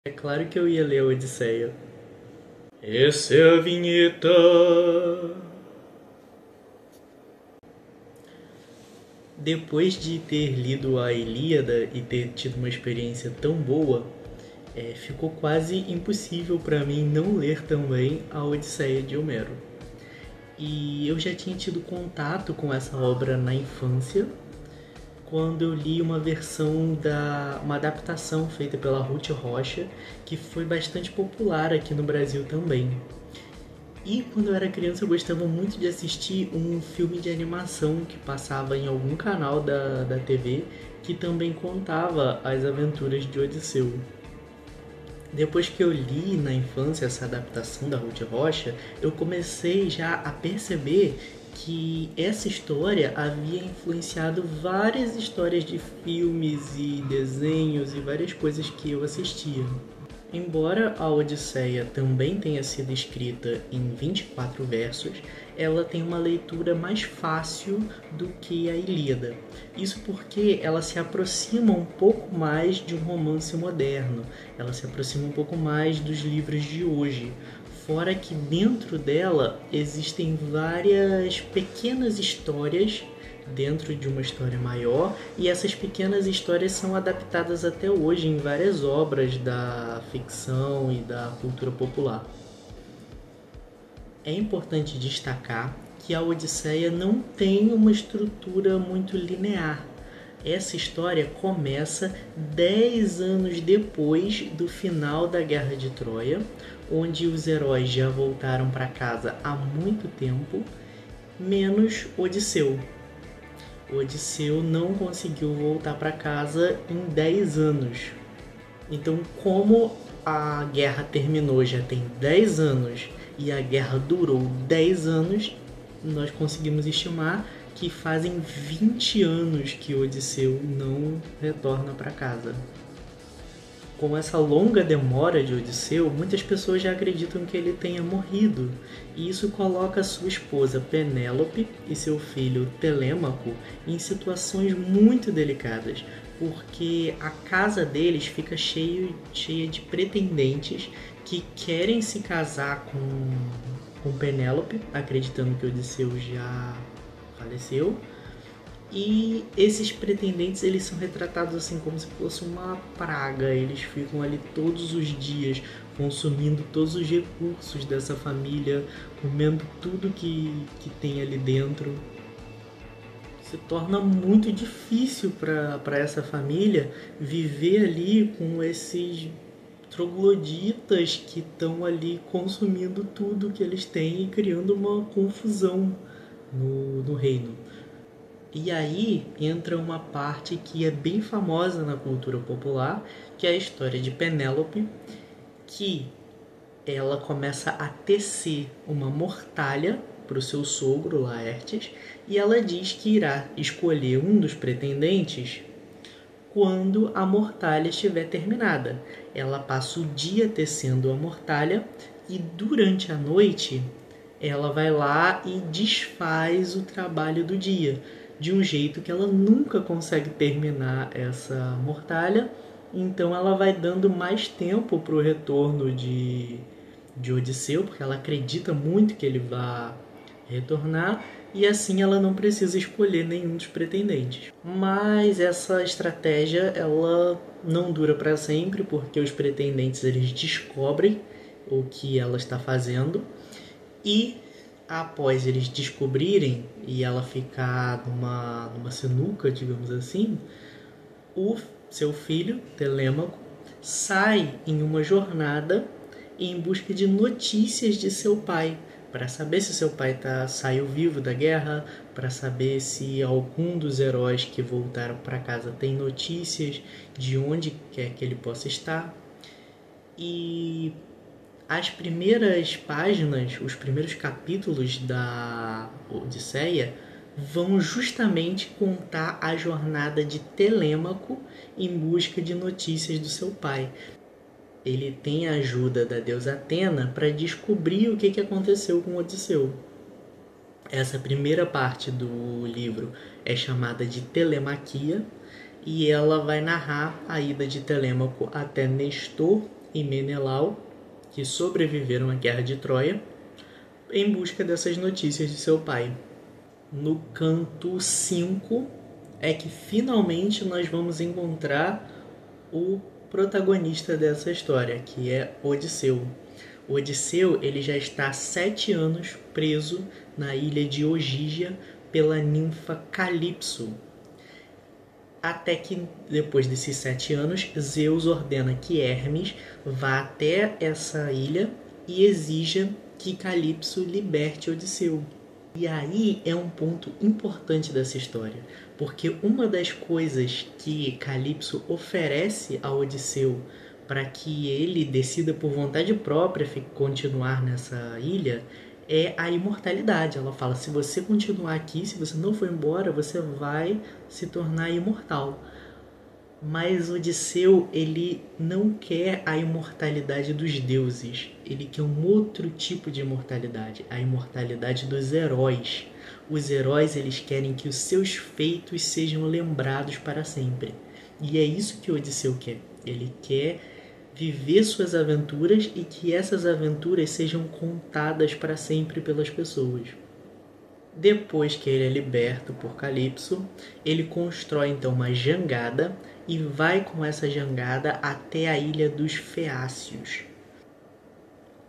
É claro que eu ia ler a Odisseia. Essa é a vinheta. Depois de ter lido a Ilíada e ter tido uma experiência tão boa, ficou quase impossível para mim não ler também a Odisseia de Homero. E eu já tinha tido contato com essa obra na infância, quando eu li uma adaptação feita pela Ruth Rocha, que foi bastante popular aqui no Brasil também. E quando eu era criança eu gostava muito de assistir um filme de animação que passava em algum canal da TV, que também contava as aventuras de Odisseu. Depois que eu li na infância essa adaptação da Ruth Rocha, eu comecei já a perceber que essa história havia influenciado várias histórias de filmes e desenhos e várias coisas que eu assistia. Embora a Odisseia também tenha sido escrita em 24 versos, ela tem uma leitura mais fácil do que a Ilíada. Isso porque ela se aproxima um pouco mais de um romance moderno, ela se aproxima um pouco mais dos livros de hoje. Fora que dentro dela existem várias pequenas histórias dentro de uma história maior, e essas pequenas histórias são adaptadas até hoje em várias obras da ficção e da cultura popular. É importante destacar que a Odisseia não tem uma estrutura muito linear. Essa história começa 10 anos depois do final da Guerra de Troia, onde os heróis já voltaram para casa há muito tempo, menos Odisseu. Odisseu não conseguiu voltar para casa em 10 anos. Então, como a guerra terminou já tem 10 anos e a guerra durou 10 anos, nós conseguimos estimar que fazem 20 anos que Odisseu não retorna para casa. Com essa longa demora de Odisseu, muitas pessoas já acreditam que ele tenha morrido, e isso coloca sua esposa Penélope e seu filho Telêmaco em situações muito delicadas, porque a casa deles fica cheia de pretendentes que querem se casar com Penélope, acreditando que Odisseu já faleceu. E esses pretendentes, eles são retratados assim como se fosse uma praga. Eles ficam ali todos os dias, consumindo todos os recursos dessa família, comendo tudo que tem ali dentro. Se torna muito difícil para essa família viver ali com esses trogloditas que estão ali consumindo tudo que eles têm e criando uma confusão no reino. E aí entra uma parte que é bem famosa na cultura popular, que é a história de Penélope, que ela começa a tecer uma mortalha para o seu sogro Laertes, e ela diz que irá escolher um dos pretendentes quando a mortalha estiver terminada. Ela passa o dia tecendo a mortalha e durante a noite ela vai lá e desfaz o trabalho do dia, de um jeito que ela nunca consegue terminar essa mortalha. Então ela vai dando mais tempo para o retorno de Odisseu, porque ela acredita muito que ele vai retornar, e assim ela não precisa escolher nenhum dos pretendentes. Mas essa estratégia ela não dura para sempre, porque os pretendentes eles descobrem o que ela está fazendo, e após eles descobrirem e ela ficar numa sinuca, digamos assim, o seu filho, Telêmaco, sai em uma jornada em busca de notícias de seu pai, para saber se seu pai saiu vivo da guerra, para saber se algum dos heróis que voltaram para casa tem notícias de onde quer que ele possa estar. E as primeiras páginas, os primeiros capítulos da Odisseia vão justamente contar a jornada de Telêmaco em busca de notícias do seu pai. Ele tem a ajuda da deusa Atena para descobrir o que aconteceu com Odisseu. Essa primeira parte do livro é chamada de Telemaquia, e ela vai narrar a ida de Telêmaco até Nestor e Menelau, que sobreviveram à Guerra de Troia, em busca dessas notícias de seu pai. No canto 5 é que finalmente nós vamos encontrar o protagonista dessa história, que é Odisseu. Odisseu ele já está há 7 anos preso na ilha de Ogígia pela ninfa Calipso. Até que, depois desses 7 anos, Zeus ordena que Hermes vá até essa ilha e exija que Calipso liberte Odisseu. E aí é um ponto importante dessa história, porque uma das coisas que Calipso oferece a Odisseu para que ele decida por vontade própria continuar nessa ilha é a imortalidade. Ela fala, se você continuar aqui, se você não for embora, você vai se tornar imortal. Mas Odisseu, ele não quer a imortalidade dos deuses. Ele quer um outro tipo de imortalidade, a imortalidade dos heróis. Os heróis, eles querem que os seus feitos sejam lembrados para sempre. E é isso que Odisseu quer. Ele quer viver suas aventuras e que essas aventuras sejam contadas para sempre pelas pessoas. Depois que ele é liberto por Calipso, ele constrói então uma jangada e vai com essa jangada até a ilha dos Feácios.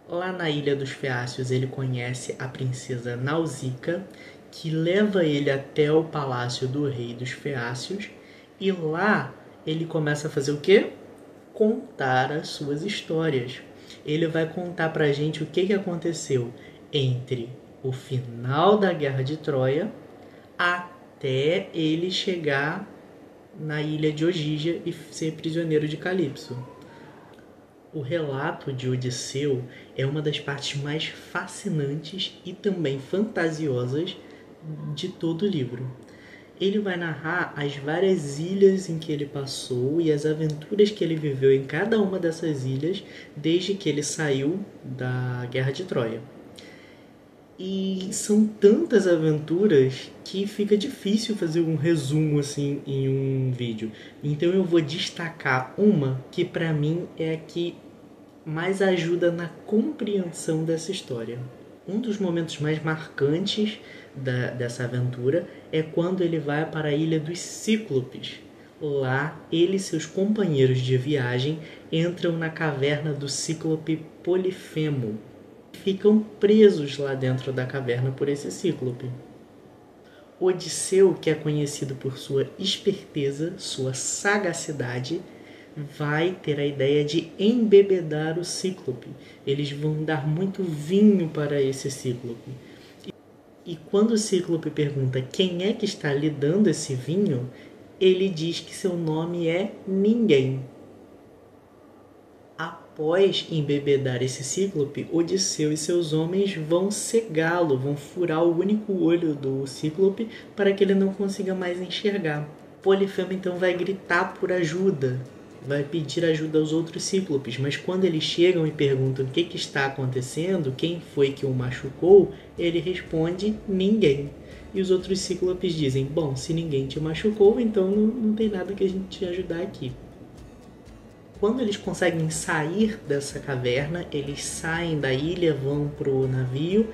Lá na ilha dos Feácios ele conhece a princesa Nausica, que leva ele até o palácio do rei dos Feácios, e lá ele começa a fazer o quê? Contar as suas histórias. Ele vai contar pra gente o que aconteceu entre o final da Guerra de Troia até ele chegar na ilha de Ogígia e ser prisioneiro de Calipso. O relato de Odisseu é uma das partes mais fascinantes e também fantasiosas de todo o livro. Ele vai narrar as várias ilhas em que ele passou e as aventuras que ele viveu em cada uma dessas ilhas desde que ele saiu da Guerra de Troia. E são tantas aventuras que fica difícil fazer um resumo assim em um vídeo. Então eu vou destacar uma que para mim é a que mais ajuda na compreensão dessa história. Um dos momentos mais marcantes dessa aventura é quando ele vai para a ilha dos Cíclopes. Lá, ele e seus companheiros de viagem entram na caverna do Cíclope Polifemo. Ficam presos lá dentro da caverna por esse Cíclope. Odisseu, que é conhecido por sua esperteza, sua sagacidade, vai ter a ideia de embebedar o Cíclope. Eles vão dar muito vinho para esse Cíclope. E quando o Cíclope pergunta quem é que está lhe dando esse vinho, ele diz que seu nome é Ninguém. Após embebedar esse Cíclope, Odisseu e seus homens vão cegá-lo, vão furar o único olho do Cíclope para que ele não consiga mais enxergar. Polifemo então vai gritar por ajuda, vai pedir ajuda aos outros Cíclopes, mas quando eles chegam e perguntam o que está acontecendo, quem foi que o machucou, ele responde ninguém. E os outros Cíclopes dizem, bom, se ninguém te machucou, então não tem nada que a gente te ajudar aqui. Quando eles conseguem sair dessa caverna, eles saem da ilha, vão para o navio,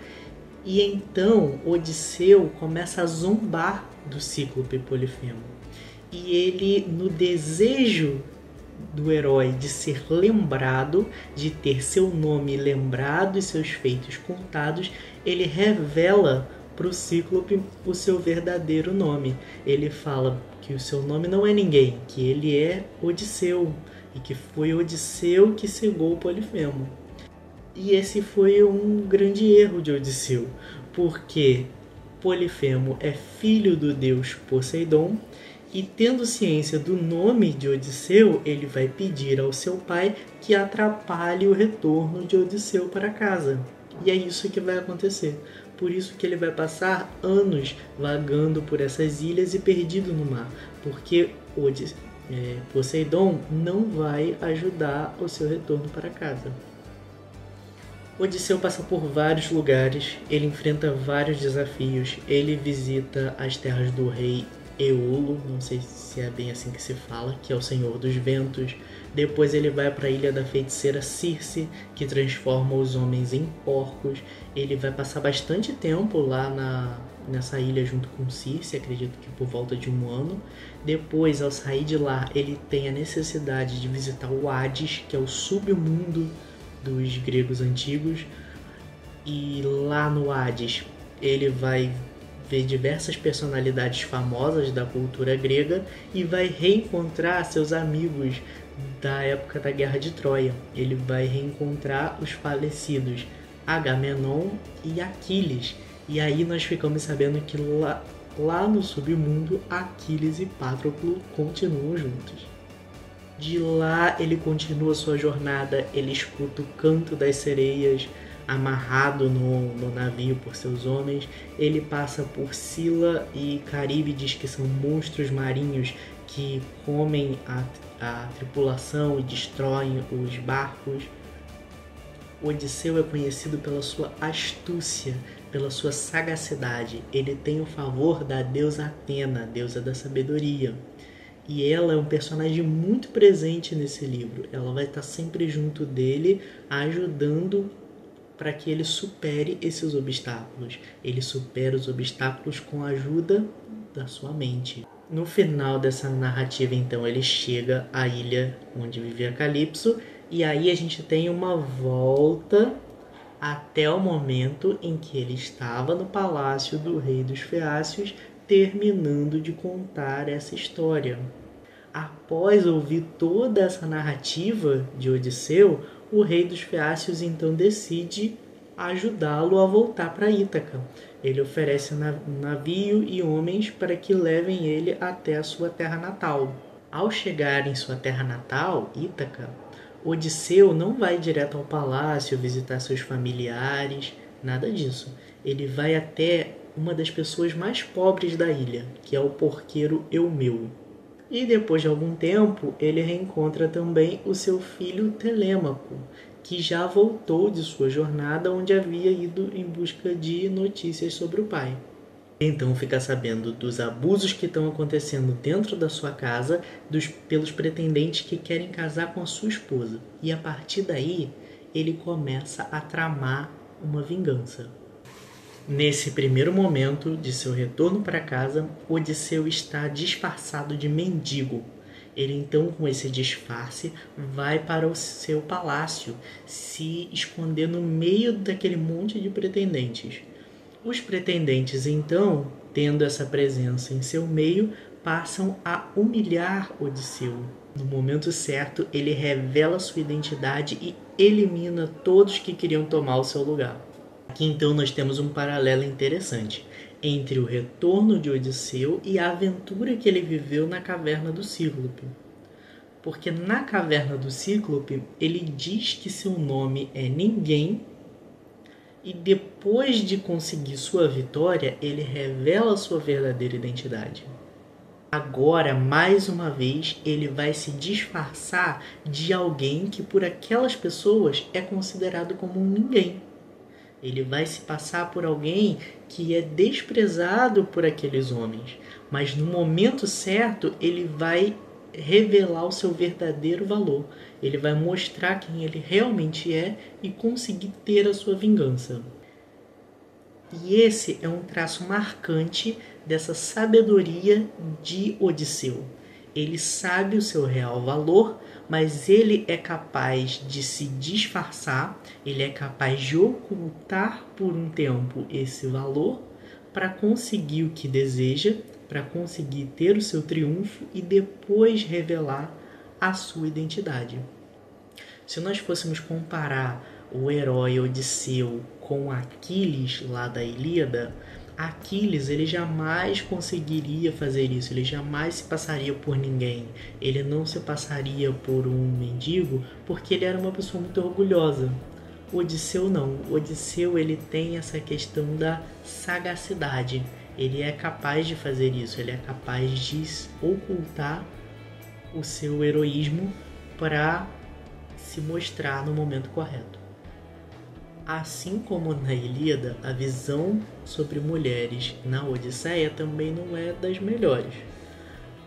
e então Odisseu começa a zombar do Cíclope Polifemo. E ele, no desejo do herói de ser lembrado, de ter seu nome lembrado e seus feitos contados, ele revela para o Cíclope o seu verdadeiro nome. Ele fala que o seu nome não é ninguém, que ele é Odisseu, e que foi Odisseu que cegou o Polifemo. E esse foi um grande erro de Odisseu, porque Polifemo é filho do deus Poseidon, e tendo ciência do nome de Odisseu, ele vai pedir ao seu pai que atrapalhe o retorno de Odisseu para casa. E é isso que vai acontecer. Por isso que ele vai passar anos vagando por essas ilhas e perdido no mar, porque Poseidon não vai ajudar o seu retorno para casa. Odisseu passa por vários lugares, ele enfrenta vários desafios, ele visita as terras do rei Eolo, não sei se é bem assim que se fala, que é o Senhor dos Ventos. Depois ele vai para a ilha da feiticeira Circe, que transforma os homens em porcos. Ele vai passar bastante tempo lá nessa ilha junto com Circe, acredito que por volta de 1 ano. Depois, ao sair de lá, ele tem a necessidade de visitar o Hades, que é o submundo dos gregos antigos. E lá no Hades, ele vai ver diversas personalidades famosas da cultura grega e vai reencontrar seus amigos da época da Guerra de Troia. Ele vai reencontrar os falecidos Agamenon e Aquiles. E aí nós ficamos sabendo que lá no submundo, Aquiles e Patroclo continuam juntos. De lá ele continua sua jornada, ele escuta o canto das sereias, amarrado no navio por seus homens. Ele passa por Sila e Caríbides, que são monstros marinhos que comem a tripulação e destroem os barcos. Odisseu é conhecido pela sua astúcia, pela sua sagacidade. Ele tem o favor da deusa Atena, deusa da sabedoria. E ela é um personagem muito presente nesse livro. Ela vai estar sempre junto dele, ajudando para que ele supere esses obstáculos. Ele supera os obstáculos com a ajuda da sua mente. No final dessa narrativa, então, ele chega à ilha onde vivia Calypso, e aí a gente tem uma volta até o momento em que ele estava no palácio do rei dos Feácios, terminando de contar essa história. Após ouvir toda essa narrativa de Odisseu, o rei dos Feácios então decide ajudá-lo a voltar para Ítaca. Ele oferece navio e homens para que levem ele até a sua terra natal. Ao chegar em sua terra natal, Ítaca, Odisseu não vai direto ao palácio visitar seus familiares, nada disso. Ele vai até uma das pessoas mais pobres da ilha, que é o porqueiro Eumeu. E depois de algum tempo, ele reencontra também o seu filho Telêmaco, que já voltou de sua jornada onde havia ido em busca de notícias sobre o pai. Então fica sabendo dos abusos que estão acontecendo dentro da sua casa, pelos pretendentes que querem casar com a sua esposa. E a partir daí, ele começa a tramar uma vingança. Nesse primeiro momento de seu retorno para casa, Odisseu está disfarçado de mendigo. Ele então, com esse disfarce, vai para o seu palácio, se esconder no meio daquele monte de pretendentes. Os pretendentes, então, tendo essa presença em seu meio, passam a humilhar Odisseu. No momento certo, ele revela sua identidade e elimina todos que queriam tomar o seu lugar. Aqui então nós temos um paralelo interessante entre o retorno de Odisseu e a aventura que ele viveu na caverna do Cíclope. Porque na caverna do Cíclope ele diz que seu nome é Ninguém, e depois de conseguir sua vitória ele revela sua verdadeira identidade. Agora, mais uma vez, ele vai se disfarçar de alguém que por aquelas pessoas é considerado como um ninguém. Ele vai se passar por alguém que é desprezado por aqueles homens, mas no momento certo ele vai revelar o seu verdadeiro valor. Ele vai mostrar quem ele realmente é e conseguir ter a sua vingança. E esse é um traço marcante dessa sabedoria de Odisseu. Ele sabe o seu real valor, mas ele é capaz de se disfarçar, ele é capaz de ocultar por um tempo esse valor para conseguir o que deseja, para conseguir ter o seu triunfo e depois revelar a sua identidade. Se nós fôssemos comparar o herói Odisseu com Aquiles lá da Ilíada, Aquiles ele jamais conseguiria fazer isso, ele jamais se passaria por ninguém, ele não se passaria por um mendigo porque ele era uma pessoa muito orgulhosa. O Odisseu não, o Odisseu ele tem essa questão da sagacidade, ele é capaz de fazer isso, ele é capaz de ocultar o seu heroísmo para se mostrar no momento correto. Assim como na Ilíada, a visão sobre mulheres na Odisseia também não é das melhores.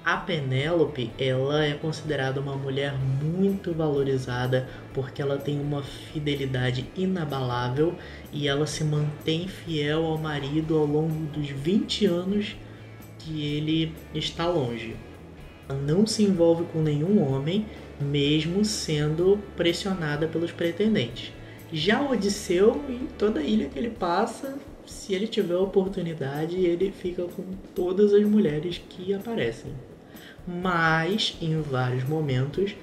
A Penélope, ela é considerada uma mulher muito valorizada porque ela tem uma fidelidade inabalável e ela se mantém fiel ao marido ao longo dos 20 anos que ele está longe. Ela não se envolve com nenhum homem, mesmo sendo pressionada pelos pretendentes. Já o Odisseu, em toda a ilha que ele passa, se ele tiver a oportunidade, ele fica com todas as mulheres que aparecem. Mas, em vários momentos,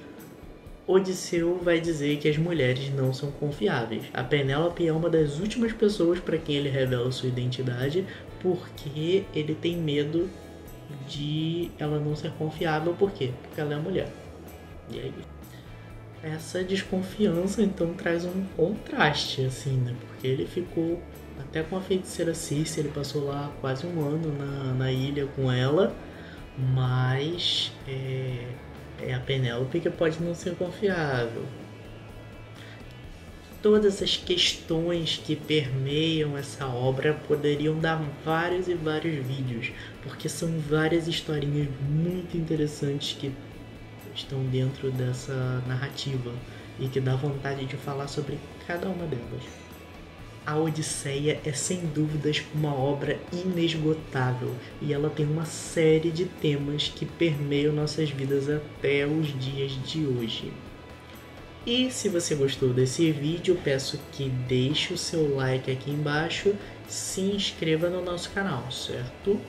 Odisseu vai dizer que as mulheres não são confiáveis. A Penélope é uma das últimas pessoas para quem ele revela sua identidade, porque ele tem medo de ela não ser confiável. Por quê? Porque ela é mulher. E aí, essa desconfiança então traz um contraste, assim, né? Porque ele ficou até com a feiticeira Circe, ele passou lá quase um ano na ilha com ela, mas é a Penélope que pode não ser confiável. Todas essas questões que permeiam essa obra poderiam dar vários e vários vídeos, porque são várias historinhas muito interessantes que estão dentro dessa narrativa e que dá vontade de falar sobre cada uma delas. A Odisseia é sem dúvidas uma obra inesgotável e ela tem uma série de temas que permeiam nossas vidas até os dias de hoje. E se você gostou desse vídeo, peço que deixe o seu like aqui embaixo, se inscreva no nosso canal, certo?